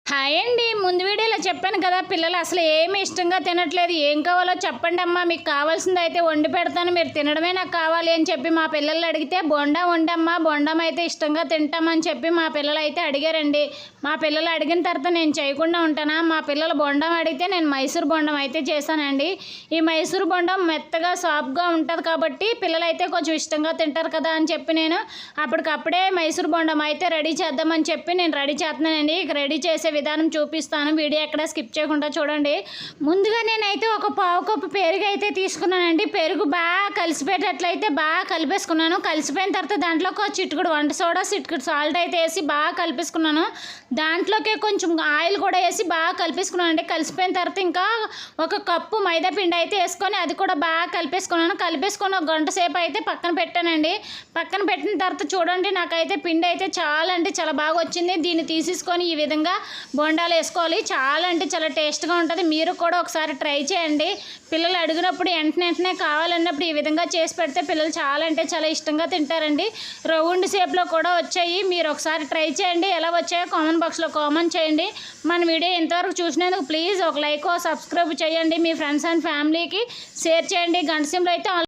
Hi అండి. ముందు వీడియోలో చెప్పాను కదా, పిల్లలు అసలు ఏమి ఇష్టంగా తినట్లేదు. ఏం కావాలో చెప్పండి అమ్మా, మీకు కావాల్సింది అయితే వండి పెడతాను, మీరు తినడమే నాకు కావాలి అని చెప్పి మా పిల్లలు అడిగితే బొండా వండమ్మా, బొండం అయితే ఇష్టంగా తింటామని చెప్పి మా పిల్లలు అయితే అడిగారండి. మా పిల్లలు అడిగిన తర్వాత నేను చేయకుండా ఉంటానా? మా పిల్లలు బొండం అడిగితే నేను మైసూర్ బొండం అయితే చేశానండి. ఈ మైసూర్ బొండం మెత్తగా సాఫ్ట్గా ఉంటుంది కాబట్టి పిల్లలు అయితే కొంచెం ఇష్టంగా తింటారు కదా అని చెప్పి నేను అప్పటికప్పుడే మైసూర్ బొండం అయితే రెడీ చేద్దామని చెప్పి నేను రెడీ చేస్తున్నానండి. ఇక రెడీ చేసే విధానం చూపిస్తాను, వీడియో ఎక్కడ స్కిప్ చేయకుండా చూడండి. ముందుగా నేనైతే ఒక పావు కప్పు పెరుగు అయితే తీసుకున్నానండి. పెరుగు బాగా కలిసిపోయేటట్లయితే బాగా కలిపేసుకున్నాను. కలిసిపోయిన తర్వాత దాంట్లో ఒక చిటికెడు వంట సోడా, చిటికెడు సాల్ట్ అయితే వేసి బాగా కలిపేసుకున్నాను. దాంట్లోకి కొంచెం ఆయిల్ కూడా వేసి బాగా కలిపేసుకున్నాను అండి. కలిసిపోయిన తర్వాత ఇంకా ఒక కప్పు మైదా పిండి అయితే వేసుకొని అది కూడా బాగా కలిపేసుకున్నాను. కలిపేసుకొని ఒక గంట సేపు అయితే పక్కన పెట్టానండి. పక్కన పెట్టిన తర్వాత చూడండి, నాకైతే పిండి అయితే చాలా అంటే చాలా బాగా వచ్చింది. దీన్ని తీసేసుకొని ఈ విధంగా బోండాలు వేసుకోవాలి. చాలా అంటే చాలా టేస్ట్గా ఉంటుంది. మీరు కూడా ఒకసారి ట్రై చేయండి. పిల్లలు అడిగినప్పుడు వెంటనే కావాలన్నప్పుడు ఈ విధంగా చేసి పెడితే పిల్లలు చాలా అంటే చాలా ఇష్టంగా తింటారండి. రౌండ్ షేప్లో కూడా వచ్చాయి. మీరు ఒకసారి ట్రై చేయండి. ఎలా వచ్చాయో కామెంట్ బాక్స్లో కామెంట్ చేయండి. మన వీడియో ఇంతవరకు చూసినందుకు ప్లీజ్ ఒక లైక్, సబ్స్క్రైబ్ చేయండి. మీ ఫ్రెండ్స్ అండ్ ఫ్యామిలీకి షేర్ చేయండి. గంట సింబల్ అయితే